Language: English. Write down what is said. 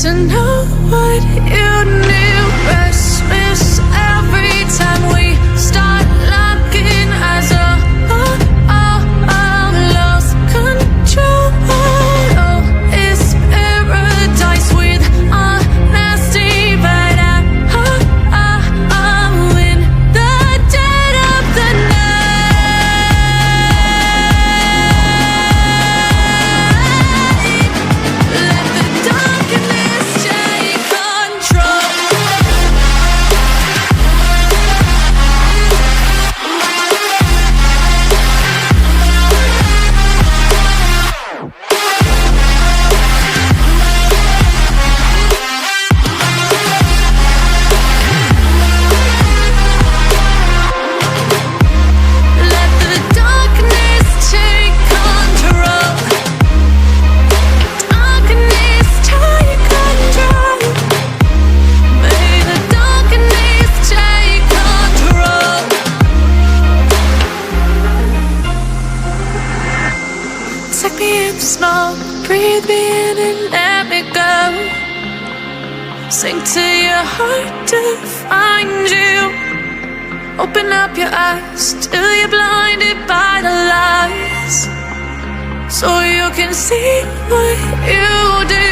to know what you knew. Restless every time we start locking eyes. Lost control. Oh, it's paradise with honesty, but I'm in the dead of the night. Let the darkness take control. Let the darkness take control. Darkness take control. May the darkness take control. Take me in slow, breathe me in and let me go. Sink to your heart to find you. Open up your eyes till you're blinded by the lies, so you can see what you do.